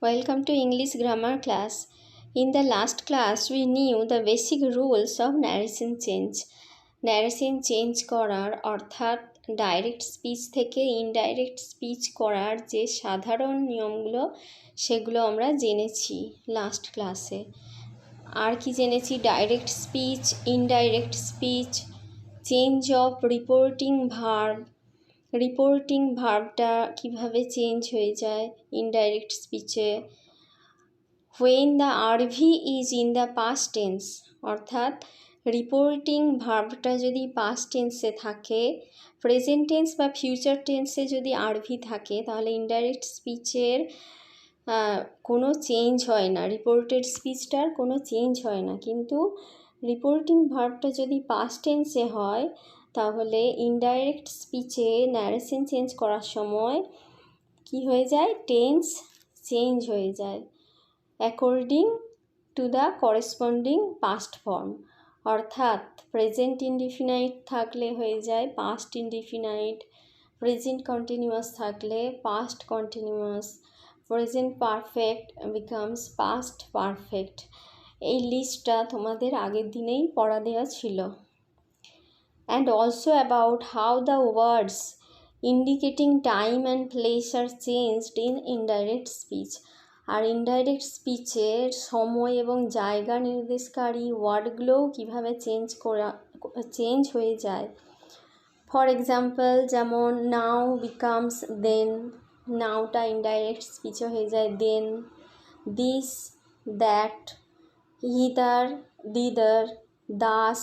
Welcome to English grammar class. In the last class, we knew the basic rules of narration change. Narration change করার অর্থাৎ direct speech থেকে indirect speech করার যে সাধারণ নিয়মগুলো সেগুলো আমরা জেনেছি লাস্ট ক্লাসে। আর কি জেনেছি? Direct speech, indirect speech, change of reporting ভার্বটা কিভাবে চেঞ্জ হয়ে যায় ইনডাইরেক্ট স্পিচে। when the RV is in the past tense অর্থাৎ রিপোর্টিং ভার্বটা যদি পাস্ট টেন্সে থাকে, প্রেজেন্ট টেন্স বা ফিউচার টেন্সে যদি আরভি থাকে তাহলে ইনডাইরেক্ট স্পিচের কোনো চেঞ্জ হয় না, রিপোর্টেড স্পিচটার কোনো চেঞ্জ হয় না। কিন্তু রিপোর্টিং ভার্বটা যদি পাস্ট টেন্সে হয় তাহলে ইনডাইরেক্ট স্পিচে ন্যারেশন চেঞ্জ করার সময় কি হয়ে যায়? টেন্স চেঞ্জ হয়ে যায় according to the corresponding past form. অর্থাৎ প্রেজেন্ট ইনডিফিনাইট থাকলে হয়ে যায় পাস্ট ইনডিফিনাইট, প্রেজেন্ট কন্টিনিউয়াস থাকলে past continuous, present perfect becomes past perfect. এই লিস্টটা তোমাদের আগের দিনেই পড়া দেওয়া ছিল। And also about how the words indicating time and place are changed in indirect speech. আর ইনডাইরেক্ট স্পিচের সময় এবং জায়গা নির্দেশকারী ওয়ার্ডগুলোও কীভাবে চেঞ্জ হয়ে যায়। ফর এক্সাম্পল, যেমন নাও বিকামস দেন, নাওটা ইনডাইরেক্ট স্পিচে হয়ে যায় then. This, that, hither, thither, thus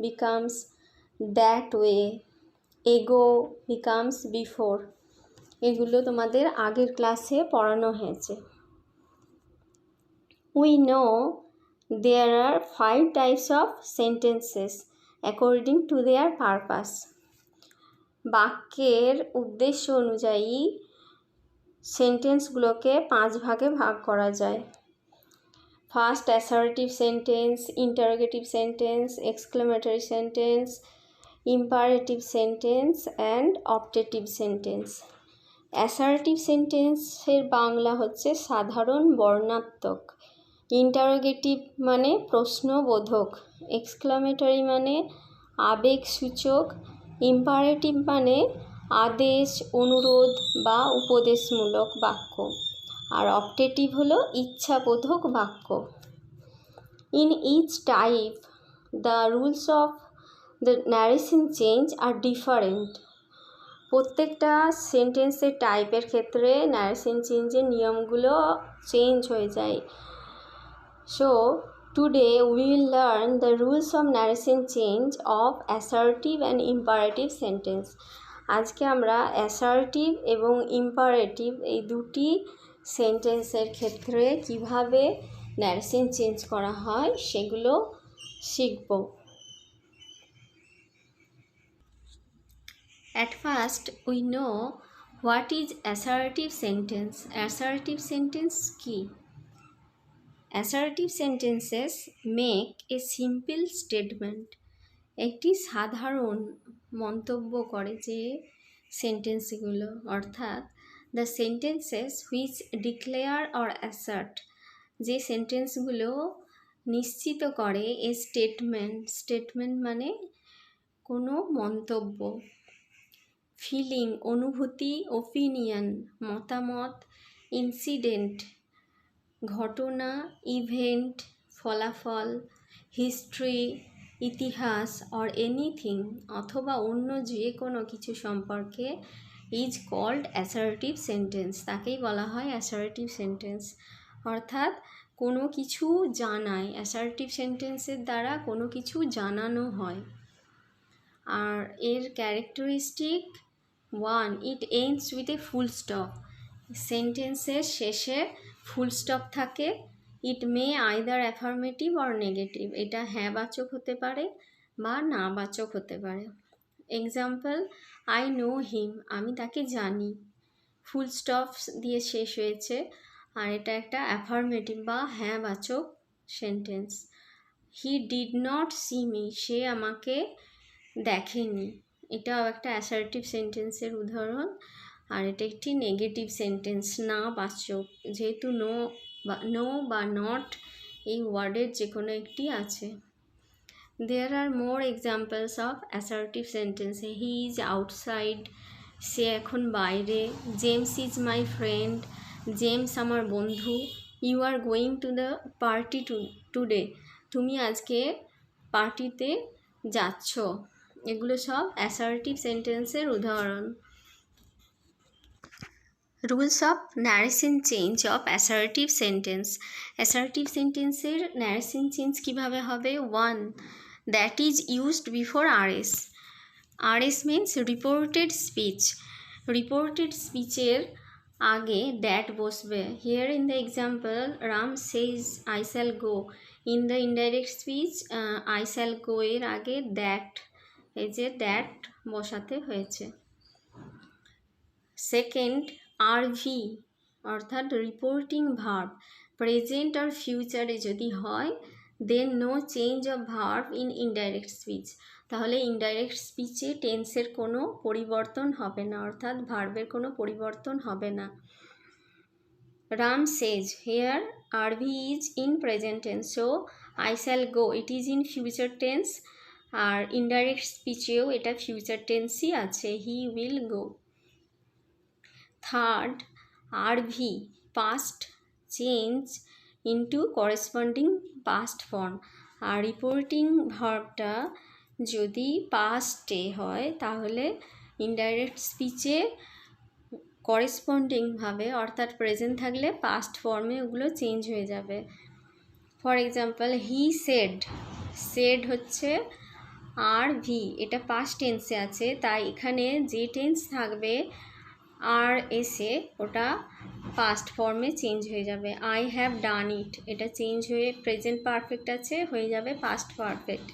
becomes that way, ago becomes before। এগুলো তোমাদের আগের ক্লাসে পড়ানো হয়েছে। We know there are 5 types of sentences according to their purpose। বাক্যের উদ্দেশ্য অনুযায়ী সেন্টেন্সগুলোকে 5 ভাগে ভাগ করা যায়। First, assertive sentence, interrogative sentence, exclamatory sentence, imperative sentence and optative sentence। Assertive সেন্টেন্সের বাংলা হচ্ছে সাধারণ বর্ণাত্মক, ইন্টারোগেটিভ মানে প্রশ্নবোধক, এক্সক্লামেটরি মানে আবেগসূচক, ইম্পারেটিভ মানে আদেশ, অনুরোধ বা উপদেশমূলক বাক্য, আর অপটেটিভ হলো ইচ্ছাবোধক বাক্য। In each type the rules of the narration change are different। প্রত্যেকটা সেন্টেন্সের টাইপের ক্ষেত্রে ন্যারেশন চেঞ্জের নিয়মগুলো চেঞ্জ হয়ে যায়। So today we will learn the rules of narration change of assertive and imperative sentence. আজকে আমরা অ্যাসার্টিভ এবং ইম্পারেটিভ এই দুটি সেন্টেন্সের ক্ষেত্রে কিভাবে ন্যারেশন চেঞ্জ করা হয় সেগুলো শিখব। At first, we know what is assertive sentence. Assertive sentence কি? Assertive sentences make a simple statement। একটি সাধারণ মন্তব্য করে যে সেন্টেন্সগুলো, অর্থাৎ the sentences which declare or assert, যে সেন্টেন্সগুলো নিশ্চিত করে a statement মানে কোনো মন্তব্য, ফিলিং অনুভূতি, ওপিনিয়ন মতামত, ইনসিডেন্ট ঘটনা, ইভেন্ট ফলাফল, হিস্ট্রি ইতিহাস, অর এনিথিং অথবা অন্য যে কোনো কিছু সম্পর্কে ইজ কল্ড অ্যাসার্টিভ সেন্টেন্স, তাকেই বলা হয় অ্যাসার্টিভ সেন্টেন্স। অর্থাৎ কোনো কিছু জানায়, অ্যাসার্টিভ সেন্টেন্সের দ্বারা কোনো কিছু জানানো হয়। আর এর characteristic 1, it ends with a full stop. সেন্টেন্সের শেষে ফুল স্টপ থাকে। ইট মে আইদার অ্যাফার্মেটিভ অর নেগেটিভ, এটা হ্যাঁ বাচক হতে পারে বা না বাচক হতে পারে। এক্সাম্পল, আই নো হিম, আমি তাকে জানি, ফুল স্টপ দিয়ে শেষ হয়েছে, আর এটা একটা অ্যাফার্মেটিভ বা হ্যাঁ বাচক sentence. He did not see me, সে আমাকে দেখেনি, এটাও একটা অ্যাসার্টিভ সেন্টেন্সের উদাহরণ। আর এটা একটি নেগেটিভ সেন্টেন্স, না বাচক, যেহেতু নো বা নট এই ওয়ার্ডের যে কোনো একটি আছে। There are more examples of assertive sentences. He is outside, সে এখন বাইরে। James is my friend, James আমার বন্ধু। You are going to the party today, তুমি আজকে পার্টিতে যাচ্ছ। এগুলো সব অ্যাসার্টিভ সেন্টেন্সের উদাহরণ। Rules of narration change of assertive sentence. Assertive সেন্টেন্সের ন্যারেশন চেঞ্জ কীভাবে হবে? 1. That is used before RS. RS means reported speech. Reported স্পিচের আগে দ্যাট বসবে। Here in the example Ram says I shall go. In the indirect speech I shall গো এর আগে that, এই যে দ্যাট বসাতে হয়েছে। সেকেন্ড, আরভি অর্থাৎ রিপোর্টিং ভার্ব প্রেজেন্ট আর ফিউচারে যদি হয়, then no change of verb in indirect speech, তাহলে ইনডাইরেক্ট স্পিচে টেন্সের কোনো পরিবর্তন হবে না, অর্থাৎ ভার্বের কোনো পরিবর্তন হবে না। Ram says, here RV is in present tense, so I shall go it is in future tense, আর ইনডাইরেক্ট স্পিচেও এটা ফিউচার টেন্সই আছে, he will go. Third, RV past change into corresponding past form. আর রিপোর্টিং ভার্বটা যদি পাস্টে হয় তাহলে ইনডাইরেক্ট স্পিচে করেসপন্ডিংভাবে অর্থাৎ প্রেজেন্ট থাকলে পাস্ট ফর্মে ওগুলো চেঞ্জ হয়ে যাবে। For example he said, said হচ্ছে আর ভি, এটা পাস্ট টেন্সে আছে, তাই এখানে যে টেন্স থাকবে আর এসে ওটা পাস্ট ফর্মে চেঞ্জ হয়ে যাবে। আই হ্যাভ ডান ইট, এটা চেঞ্জ হয়ে প্রেজেন্ট পারফেক্ট আছে, হয়ে যাবে past perfect.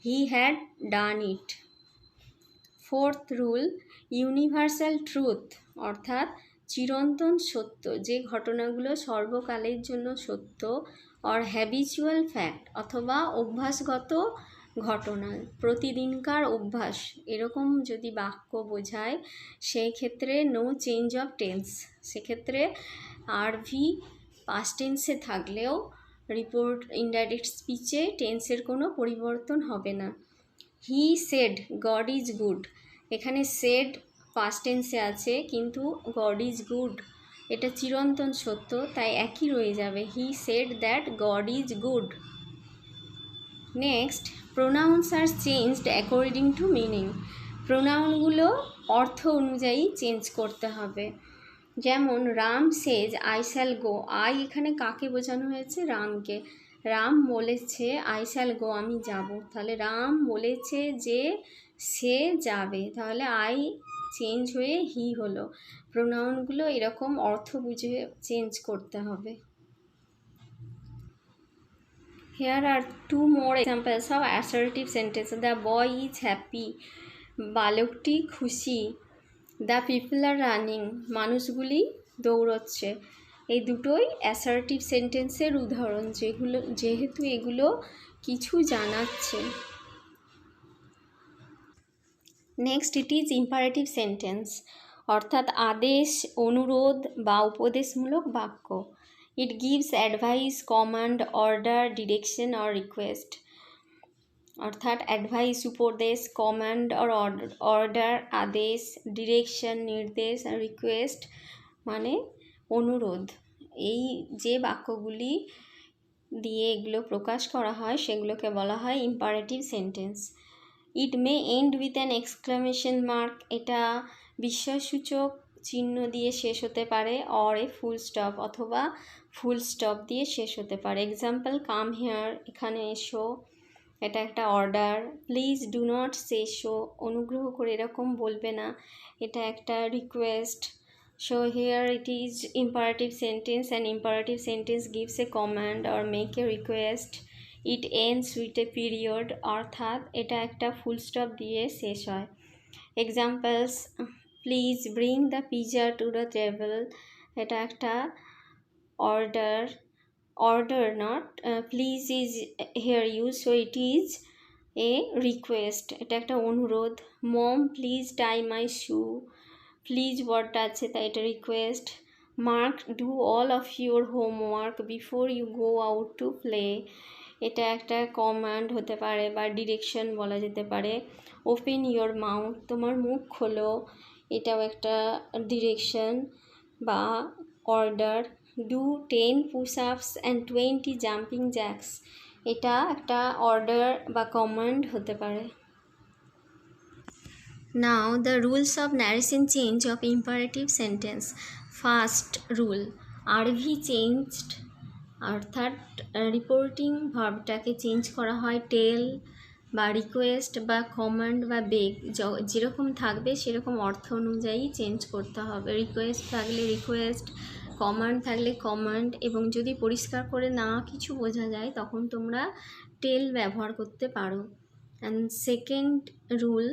He had done it. Fourth rule, universal truth অর্থাৎ চিরন্তন সত্য, যে ঘটনাগুলো সর্বকালের জন্য সত্য, অর হ্যাবিচুয়াল ফ্যাক্ট অথবা অভ্যাসগত ঘটনা, প্রতিদিনকার অভ্যাস, এরকম যদি বাক্য বোঝায় সেই ক্ষেত্রে নো চেঞ্জ অফ টেন্স। সেক্ষেত্রে আরভি পাস্ট টেন্সে থাকলেও রিপোর্ট ইনডাইরেক্ট স্পিচে টেন্সের কোনো পরিবর্তন হবে না। He said god is good, এখানে সেড পাস্ট টেন্সে আছে কিন্তু গড ইজ গুড এটা চিরন্তন সত্য, তাই একই রয়ে যাবে, he said that God is good. Next, pronouns are changed according to meaning. প্রোনাউনগুলো অর্থ অনুযায়ী চেঞ্জ করতে হবে। যেমন Ram says I shall go, I এখানে কাকে বোঝানো হয়েছে? রামকে। রাম বলেছে আই শ্যাল গো, আমি যাব, তাহলে রাম বলেছে যে সে যাবে, তাহলে আই চেঞ্জ হয়ে হি হলো। প্রোনাউনগুলো এরকম অর্থ বুঝে চেঞ্জ করতে হবে। Here are two more examples of assertive sentences. The boy is happy, বালকটি খুশি। দ্য পিপল আর রানিং, মানুষগুলি দৌড়চ্ছে। এই দুটোই অ্যাসার্টিভ সেন্টেন্সের উদাহরণ, যেহেতু এগুলো কিছু জানাচ্ছে। Next, it is imperative sentence অর্থাৎ আদেশ, অনুরোধ বা উপদেশমূলক বাক্য। It gives advice, command, order, direction or request অর্থাৎ অ্যাডভাইস উপদেশ, কমান্ড অর অর্ডার আদেশ, ডিরেকশন নির্দেশ, আর রিকোয়েস্ট মানে অনুরোধ। এই যে বাক্যগুলি দিয়ে এগুলো প্রকাশ করা হয় সেগুলোকে বলা হয় imperative sentence. It may end with an exclamation mark, এটা বিস্ময়সূচক চিহ্ন দিয়ে শেষ হতে পারে, অর এ ফুল স্টপ অথবা ফুল স্টপ দিয়ে শেষ হতে পারে। এক্সাম্পল কাম হিয়ার, এখানে এসো, এটা একটা order. Please do not say so, অনুগ্রহ করে এরকম বলবে না, এটা একটা request. So here it is imperative sentence, and imperative sentence gives a command or make a request. It ends with a period, অর্থাৎ এটা একটা ফুল স্টপ দিয়ে শেষ হয়। Examples, please bring the pizza to the table, এটা একটা order, order not please is here used, so it is a request, এটা একটা অনুরোধ। mom please tie my shoe, please ওয়ার্ডটা আছে তাই এটা request. Mark, do all of your homework before you go out to play, এটা একটা command হতে পারে বা ডিরেকশন বলা যেতে পারে। ওপেন ইয়োর মাউথ, তোমার মুখ খোলো, এটাও একটা ডিরেকশন বা order. Do 10 push ups and 20 jumping jacks, এটা একটা অর্ডার বা কমান্ড হতে পারে। Now the rules of narration change of imperative sentence. First rule, RV changed অর্থাৎ রিপোর্টিং ভার্বটাকে চেঞ্জ করা হয় টেল বা রিকোয়েস্ট বা কমান্ড বা বেগ, যেরকম থাকবে সেরকম অর্থ অনুযায়ী চেঞ্জ করতে হবে। রিকোয়েস্ট থাকলে রিকোয়েস্ট, কমান্ড থাকলে কমান্ড, এবং যদি পরিষ্কার করে না কিছু বোঝা যায় তখন তোমরা টেল ব্যবহার করতে পারো। And second rule,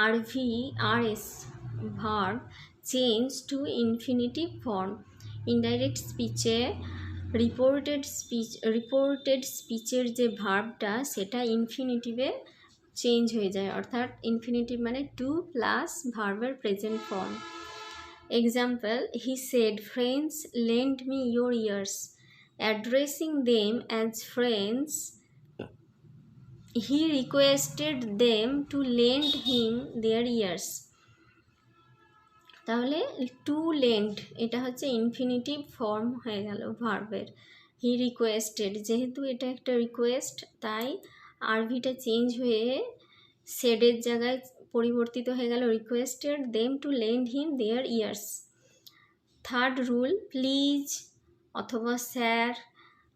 RV RS verb change to infinitive form. Indirect স্পিচে রিপোর্টেড স্পিচের যে ভার্বটা সেটা ইনফিনিটিভে চেঞ্জ হয়ে যায়, অর্থাৎ ইনফিনিটিভ মানে টু প্লাস ভার্বের present form. Example, he said friends lend me your ears, addressing them as friends he requested them to lend him their ears. তাহলে টু লেন্ড এটা হচ্ছে ইনফিনিটিভ ফর্ম হয়ে গেল ভার্বের। হি রিকোয়েস্টেড, যেহেতু এটা একটা রিকোয়েস্ট তাই আরভিটা চেঞ্জ হয়ে সেডের জায়গায় পরিবর্তিত হয়ে গেল requested them to lend him their ears. Third rule, please অথবা স্যার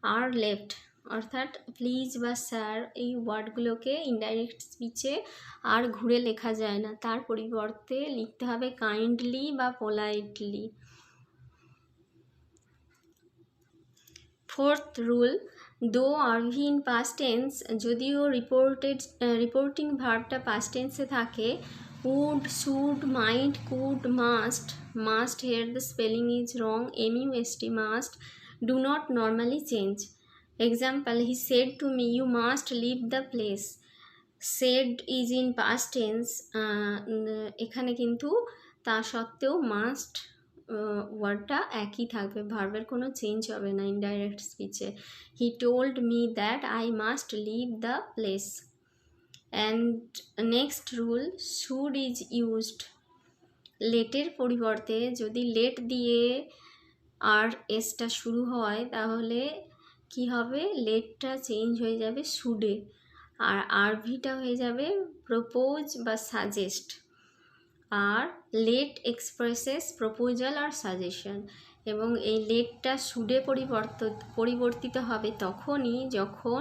আর লেফট, অর্থাৎ প্লিজ বা স্যার এই ওয়ার্ডগুলোকে ইনডাইরেক্ট স্পিচে আর ঘুরে লেখা যায় না, তার পরিবর্তে লিখতে হবে কাইন্ডলি বা politely. Fourth rule, though RV in past tense, যদিও রিপোর্টিং ভার্বটা পাস্ট টেন্সে থাকে, would, should, might, could, must here the spelling is wrong, MUST must, do not normally change. Example, he said to me you must leave the place. Said is in past tense, এখানে কিন্তু তা সত্ত্বেও must ওয়ার্ডটা একই থাকবে, ভার্বের কোনো change হবে না ইনডাইরেক্ট স্পিচে। He told me that I must leave the place. And next rule, should is used, লেটের পরিবর্তে যদি লেট দিয়ে আর এসটা শুরু হয় তাহলে কি হবে, লেটটা চেঞ্জ হয়ে যাবে শুডে, আর আরভিটা হয়ে যাবে প্রপোজ বা সাজেস্ট। আর লেট এক্সপ্রেসেস প্রপোজাল আর সাজেশন, এবং এই লেটটা শুডে পরিবর্তিত হবে তখনই যখন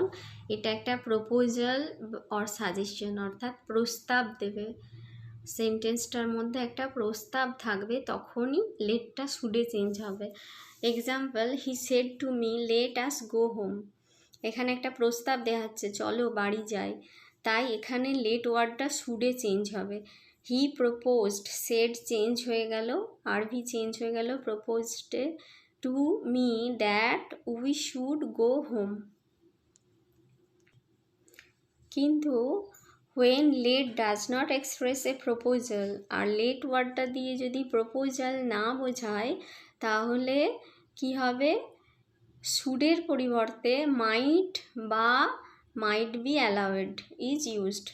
এটা একটা প্রপোজাল অর সাজেশন, অর্থাৎ প্রস্তাব দেবে, সেন্টেন্সটার মধ্যে একটা প্রস্তাব থাকবে তখনই লেটটা শুডে চেঞ্জ হবে। Example, he said to me let us go home, এখানে একটা প্রস্তাব দেওয়া হচ্ছে চলো বাড়ি যাই, তাই এখানে লেট ওয়ার্ডটা শুডে চেঞ্জ হবে। হি প্রপোজড, সেড চেঞ্জ হয়ে গেল, আরভি চেঞ্জ হয়ে গেল প্রপোজডে, to me that we should go home. কিন্তু when late does not express a proposal, আর লেট ওয়ার্ডটা দিয়ে যদি প্রপোজাল না বোঝায় তাহলে কি হবে, শুডের পরিবর্তে মাইট বা might be allowed is used,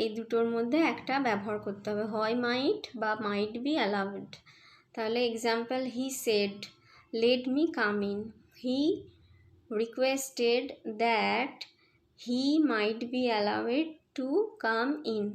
এই দুটোর মধ্যে একটা ব্যবহার করতে হবে, হয় মাইট বা মাইট বি অ্যালাউড। তাহলে example, he said let me come in, he requested that he might be allowed to come in.